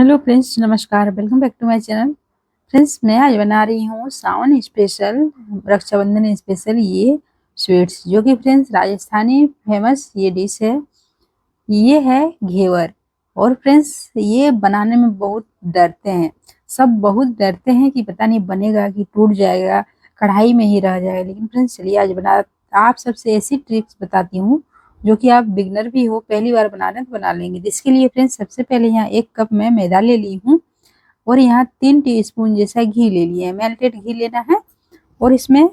Hello friends, नमस्कार। Welcome back to my channel. Friends, मैं आज बना रही हूँ सावन स्पेशल, रक्षाबंधन स्पेशल ये स्वीट्स, जो कि फ्रेंड्स राजस्थानी फेमस ये डिश है। ये है घेवर। और फ्रेंड्स, ये बनाने में बहुत डरते हैं, सब बहुत डरते हैं कि पता नहीं बनेगा कि टूट जाएगा, कढ़ाई में ही रह जाएगा। लेकिन फ्रेंड्स चलिए आज बना आप सबसे ऐसी ट्रिक्स बताती हूँ जो कि आप बिगनर भी हो, पहली बार बना रहे हैं तो बना लेंगे। जिसके लिए फ्रेंड्स सबसे पहले यहाँ 1 कप मैं मैदा ले ली हूँ और यहाँ 3 टीस्पून जैसा घी ले लिया है, मेल्टेड घी लेना है। और इसमें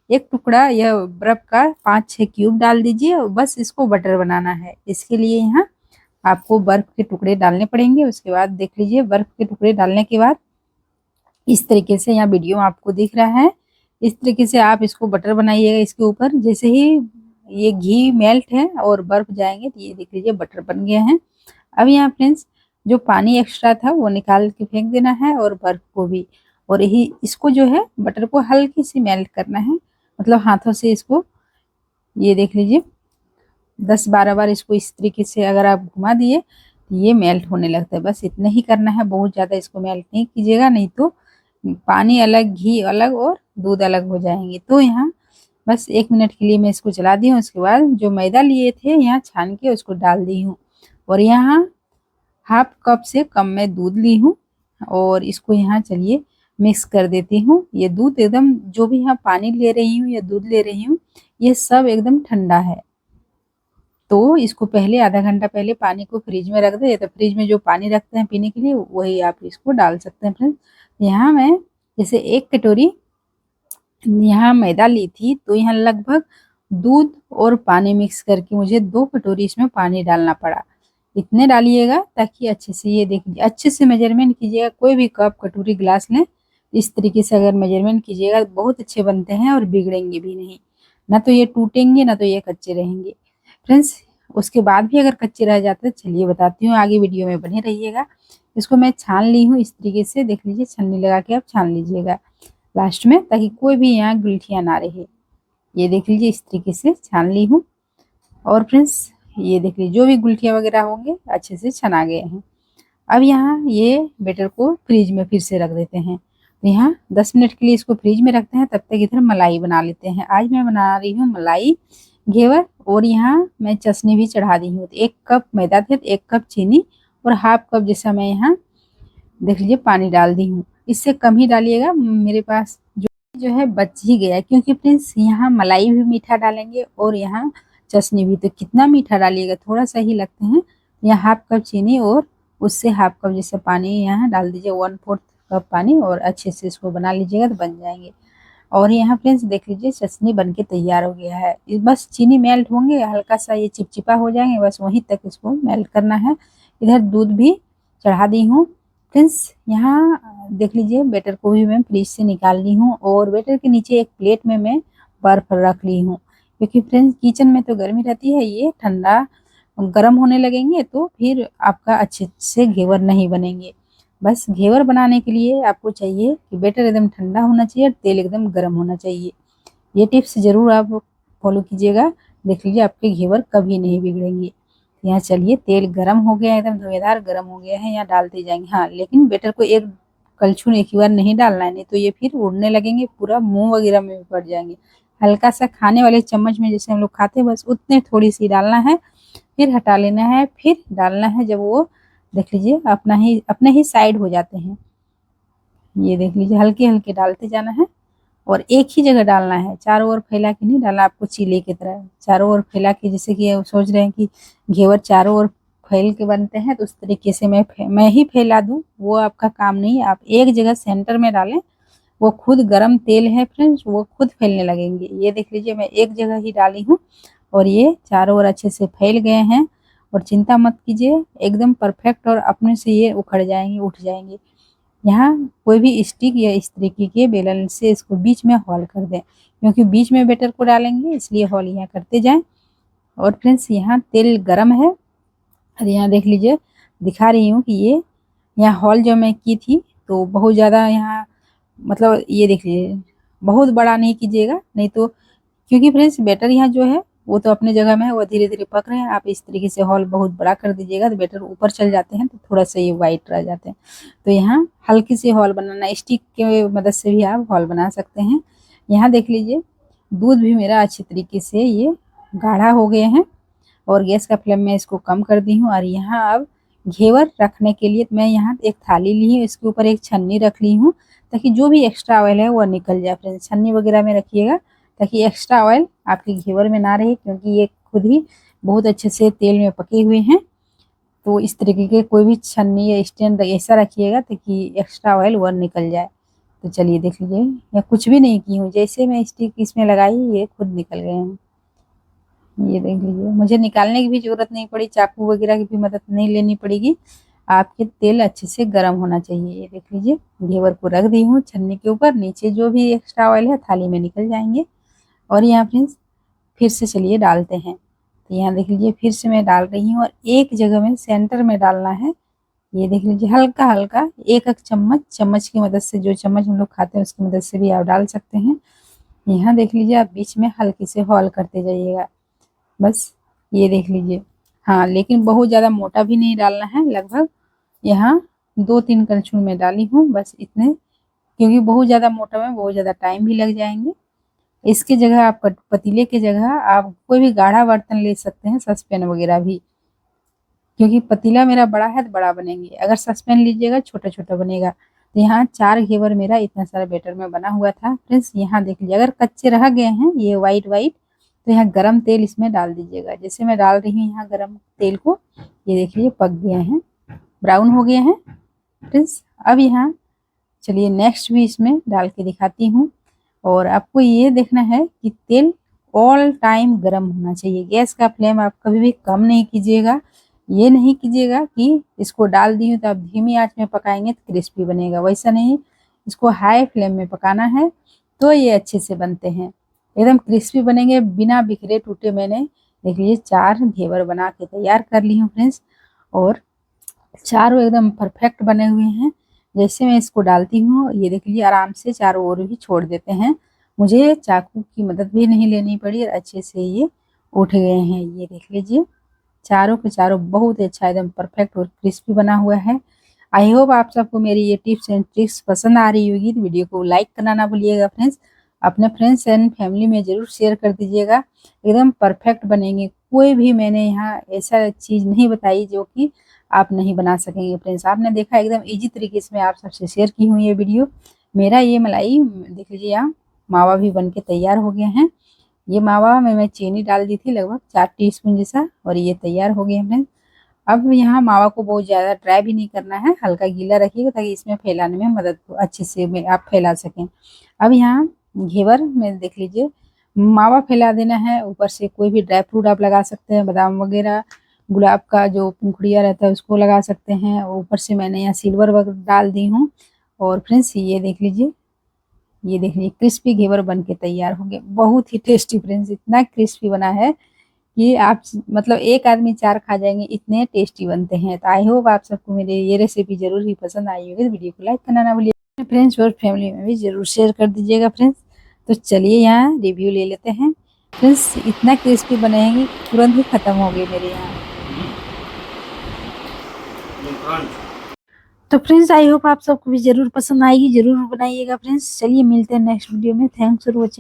एक टुकड़ा यह बर्फ का 5-6 क्यूब डाल दीजिए और बस इसको बटर बनाना है। इसके लिए यहाँ आपको बर्फ के टुकड़े डालने पड़ेंगे। उसके बाद देख लीजिए, बर्फ के टुकड़े डालने के बाद इस तरीके से यहाँ वीडियो में आपको दिख रहा है, इस तरीके से आप इसको बटर बनाइएगा इसके ऊपर। जैसे ही ये घी मेल्ट है और बर्फ जाएंगे तो ये देख लीजिए बटर बन गया है। अब यहाँ फ्रेंड्स जो पानी एक्स्ट्रा था वो निकाल के फेंक देना है और बर्फ को भी। और यही इसको जो है बटर को हल्की सी मेल्ट करना है, मतलब हाथों से इसको, ये देख लीजिए 10-12 बार इसको इस तरीके से अगर आप घुमा दिए तो ये मेल्ट होने लगता है। बस इतना ही करना है, बहुत ज़्यादा इसको मेल्ट नहीं कीजिएगा, नहीं तो पानी अलग घी अलग और दूध अलग हो जाएंगे। तो यहाँ बस 1 मिनट के लिए मैं इसको चला दी हूँ। उसके बाद जो मैदा लिए थे यहाँ छान के उसको डाल दी हूँ और यहाँ 1/2 कप से कम मैं दूध ली हूँ और इसको यहाँ चलिए मिक्स कर देती हूँ। ये दूध एकदम, जो भी यहाँ पानी ले रही हूँ या दूध ले रही हूँ, ये सब एकदम ठंडा है। तो इसको पहले आधा घंटा पहले पानी को फ्रिज में रख दें, या तो फ्रिज में जो पानी रखते हैं पीने के लिए वही आप इसको डाल सकते हैं फ्रेंड्स। यहाँ मैं जैसे 1 कटोरी यहाँ मैदा ली थी, तो यहाँ लगभग दूध और पानी मिक्स करके मुझे 2 कटोरी इसमें पानी डालना पड़ा। इतने डालिएगा ताकि अच्छे से, ये देखिए अच्छे से मेजरमेंट कीजिएगा। कोई भी कप कटोरी गिलास लें, इस तरीके से अगर मेजरमेंट कीजिएगा तो बहुत अच्छे बनते हैं और बिगड़ेंगे भी नहीं, ना तो ये टूटेंगे ना तो ये कच्चे रहेंगे फ्रेंड्स। उसके बाद भी अगर कच्चे रह जाते हैं, चलिए बताती हूँ, आगे वीडियो में बने रहिएगा। इसको मैं छान ली हूँ इस तरीके से, देख लीजिए छन्नी लगा के आप छान लीजिएगा लास्ट में, ताकि कोई भी यहाँ गुठलियाँ ना रहे। ये देख लीजिए इस तरीके से छान ली हूँ। और फ्रेंड्स ये देख लीजिए जो भी गुठलियाँ वगैरह होंगे अच्छे से छना गए हैं। अब यहाँ ये बैटर को फ्रिज में फिर से रख देते हैं। तो यहाँ 10 मिनट के लिए इसको फ्रिज में रखते हैं, तब तक इधर मलाई बना लेते हैं। आज मैं बना रही हूँ मलाई घेवर और यहाँ मैं चाशनी भी चढ़ा दी हूँ। तो 1 कप मैदा थे तो 1 कप चीनी और 1/2 कप जैसा मैं यहाँ देख लीजिए पानी डाल दी हूँ। इससे कम ही डालिएगा, मेरे पास जो है बच ही गया, क्योंकि फ्रेंड्स यहाँ मलाई भी मीठा डालेंगे और यहाँ चाशनी भी, तो कितना मीठा डालिएगा, थोड़ा सा ही लगते हैं। यहाँ 1/2 कप चीनी और उससे 1/2 कप जैसे पानी यहाँ डाल दीजिए, 1/4 कप पानी, और अच्छे से इसको बना लीजिएगा तो बन जाएंगे। और यहाँ फ्रेंड्स देख लीजिए चाशनी बनके तैयार हो गया है। बस चीनी मेल्ट होंगे, हल्का सा ये चिपचिपा हो जाएंगे, बस वहीं तक इसको मेल्ट करना है। इधर दूध भी चढ़ा दी हूँ फ्रेंड्स। यहाँ देख लीजिए बैटर को भी मैं फ्रिज से निकाल ली हूँ और बैटर के नीचे एक प्लेट में मैं बर्फ रख ली हूँ, क्योंकि फ्रेंड्स किचन में तो गर्मी रहती है, ये ठंडा गर्म होने लगेंगे तो फिर आपका अच्छे से घेवर नहीं बनेंगे। बस घेवर बनाने के लिए आपको चाहिए कि बैटर एकदम ठंडा होना चाहिए और तेल एकदम गर्म होना चाहिए। ये टिप्स ज़रूर आप फॉलो कीजिएगा, देख लीजिए आपके घेवर कभी नहीं बिगड़ेंगे। यहाँ चलिए तेल गरम हो गया है, एकदम धुएंधार गरम हो गया है, यहाँ डालते जाएंगे। हाँ, लेकिन बैटर को एक कलछुल एक ही बार नहीं डालना है, नहीं तो ये फिर उड़ने लगेंगे, पूरा मुंह वगैरह में भी पड़ जाएंगे। हल्का सा खाने वाले चम्मच में जैसे हम लोग खाते हैं, बस उतने थोड़ी सी डालना है, फिर हटा लेना है, फिर डालना है जब वो देख लीजिए अपने ही साइड हो जाते हैं। ये देख लीजिए हल्के हल्के डालते जाना है और एक ही जगह डालना है, चारों ओर फैला के नहीं डालना आपको, चीले की तरह चारों ओर फैला के, जैसे कि सोच रहे हैं कि घेवर चारों ओर फैल के बनते हैं, तो उस तरीके से मैं ही फैला दूं, वो आपका काम नहीं। आप एक जगह सेंटर में डालें, वो खुद गरम तेल है फ्रेंड्स, वो खुद फैलने लगेंगे। ये देख लीजिए मैं एक जगह ही डाली हूँ और ये चारों ओर अच्छे से फैल गए हैं। और चिंता मत कीजिए, एकदम परफेक्ट और अपने से ये उखड़ जाएंगे, उठ जाएंगे। यहाँ कोई भी स्टिक या इस तरीके के बेलन से इसको बीच में होल कर दें, क्योंकि बीच में बैटर को डालेंगे इसलिए होल यहाँ करते जाएं। और फ्रेंड्स यहाँ तेल गरम है और यहाँ देख लीजिए दिखा रही हूँ कि ये यहाँ होल जो मैं की थी तो बहुत ज़्यादा यहाँ, मतलब ये देख लीजिए बहुत बड़ा नहीं कीजिएगा, नहीं तो, क्योंकि फ्रेंड्स बैटर यहाँ जो है वो तो अपने जगह में है, वो धीरे धीरे पक रहे हैं। आप इस तरीके से हॉल बहुत बड़ा कर दीजिएगा तो बेटर ऊपर चल जाते हैं, तो थोड़ा सा ये वाइट रह जाते हैं। तो यहाँ हल्की सी हॉल बनाना, स्टिक के मदद से भी आप हॉल बना सकते हैं। यहाँ देख लीजिए दूध भी मेरा अच्छी तरीके से ये गाढ़ा हो गए हैं और गैस का फ्लेम मैं इसको कम कर दी हूँ। और यहाँ अब घेवर रखने के लिए मैं यहाँ एक थाली ली हूँ, इसके ऊपर एक छन्नी रख ली हूँ ताकि जो भी एक्स्ट्रा ऑयल है वो निकल जाए। फ्रेंड्स छन्नी वगैरह में रखिएगा ताकि एक्स्ट्रा ऑयल आपके घेवर में ना रहे, क्योंकि ये खुद ही बहुत अच्छे से तेल में पके हुए हैं। तो इस तरीके के कोई भी छन्नी या स्टैंड ऐसा रखिएगा ताकि एक्स्ट्रा ऑयल वो निकल जाए। तो चलिए देख लीजिए, या कुछ भी नहीं की हूँ, जैसे मैं स्टिक इसमें लगाई ये खुद निकल गए हैं। ये देख लीजिए, मुझे निकालने की भी जरूरत नहीं पड़ी, चाकू वगैरह की भी मदद नहीं लेनी पड़ेगी। आपके तेल अच्छे से गर्म होना चाहिए। ये देख लीजिए घेवर को रख दी हूँ छन्नी के ऊपर, नीचे जो भी एक्स्ट्रा ऑयल है थाली में निकल जाएंगे। और यहाँ फ्रेंड्स फिर से चलिए डालते हैं। तो यहाँ देख लीजिए फिर से मैं डाल रही हूँ और एक जगह में सेंटर में डालना है। ये देख लीजिए हल्का हल्का एक चम्मच, चम्मच की मदद से, जो चम्मच हम लोग खाते हैं उसकी मदद से भी आप डाल सकते हैं। यहाँ देख लीजिए आप बीच में हल्के से हॉल करते जाइएगा, बस ये देख लीजिए। हाँ लेकिन बहुत ज़्यादा मोटा भी नहीं डालना है, लगभग यहाँ 2-3 कलछुल में डाली हूँ बस इतने, क्योंकि बहुत ज़्यादा मोटा में बहुत ज़्यादा टाइम भी लग जाएंगे। इसके जगह आप पतीले के जगह आप कोई भी गाढ़ा बर्तन ले सकते हैं, सस्पेन वगैरह भी, क्योंकि पतीला मेरा बड़ा है तो बड़ा बनेंगे, अगर सस्पेन लीजिएगा छोटा छोटा बनेगा। तो यहाँ 4 घेवर मेरा इतना सारा बैटर में बना हुआ था। फ्रेंड्स यहाँ देख लीजिए अगर कच्चे रह गए हैं ये वाइट वाइट, तो यहाँ गरम तेल इसमें डाल दीजिएगा। जैसे मैं डाल रही हूँ यहाँ गरम तेल को, ये देख लीजिए पक गए हैं, ब्राउन हो गए हैं। फ्रेंड्स अब यहाँ चलिए नेक्स्ट भी इसमें डाल के दिखाती हूँ। और आपको ये देखना है कि तेल ऑल टाइम गर्म होना चाहिए। गैस का फ्लेम आप कभी भी कम नहीं कीजिएगा। ये नहीं कीजिएगा कि इसको डाल दी हूँ तो आप धीमी आंच में पकाएंगे तो क्रिस्पी बनेगा, वैसा नहीं, इसको हाई फ्लेम में पकाना है तो ये अच्छे से बनते हैं, एकदम क्रिस्पी बनेंगे बिना बिखरे टूटे। मैंने देख लीजिए 4 घेवर बना के तैयार कर ली हूँ फ्रेंड्स, और चारों एकदम परफेक्ट बने हुए हैं। जैसे मैं इसको डालती हूँ ये देख लीजिए आराम से चारों ओर भी छोड़ देते हैं, मुझे चाकू की मदद भी नहीं लेनी पड़ी और अच्छे से ये उठ गए हैं। ये देख लीजिए चारों के चारों बहुत अच्छा एकदम परफेक्ट और क्रिस्पी बना हुआ है। आई होप आप सबको मेरी ये टिप्स एंड ट्रिक्स पसंद आ रही होगी, तो वीडियो को लाइक करना ना भूलिएगा फ्रेंड्स। अपने फ्रेंड्स एंड फैमिली में जरूर शेयर कर दीजिएगा, एकदम परफेक्ट बनेंगे। कोई भी मैंने यहाँ ऐसा चीज़ नहीं बताई जो कि आप नहीं बना सकेंगे। फ्रेंड्स आपने देखा एकदम इजी तरीके से मैं आप सबसे शेयर की हूँ ये वीडियो। मेरा ये मलाई देख लीजिए यहाँ मावा भी बन के तैयार हो गए हैं। ये मावा में मैं चीनी डाल दी थी लगभग 4 टीस्पून जैसा, और ये तैयार हो गए हैं फ्रेंड्स। अब यहाँ मावा को बहुत ज़्यादा ड्राई भी नहीं करना है, हल्का गीला रखिएगा ताकि इसमें फैलाने में मदद अच्छे से आप फैला सकें। अब यहाँ घेवर में देख लीजिए मावा फैला देना है, ऊपर से कोई भी ड्राई फ्रूट आप लगा सकते हैं, बादाम वगैरह, गुलाब का जो पंखुड़िया रहता है उसको लगा सकते हैं। ऊपर से मैंने यहाँ सिल्वर वगैरह डाल दी हूँ। और फ्रेंड्स ये देख लीजिए, ये देख लीजिए क्रिस्पी घेवर बन के तैयार हो गए, बहुत ही टेस्टी फ्रेंड्स, इतना क्रिस्पी बना है कि आप मतलब एक आदमी 4 खा जाएंगे, इतने टेस्टी बनते हैं। तो आई होप आप सबको मेरी ये रेसिपी जरूर ही पसंद आई होगी। वीडियो को लाइक करना ना भूलिए फ्रेंड्स, और फैमिली में भी जरूर शेयर कर दीजिएगा फ्रेंड्स। तो चलिए यहाँ रिव्यू ले लेते हैं फ्रेंड्स, इतना क्रिस्पी बने हैं कि तुरंत ही खत्म हो गए मेरे यहाँ। तो फ्रेंड्स आई होप आप सबको भी जरूर पसंद आएगी, जरूर बनाइएगा फ्रेंड्स। चलिए मिलते हैं नेक्स्ट वीडियो में, थैंक्स फॉर वॉचिंग।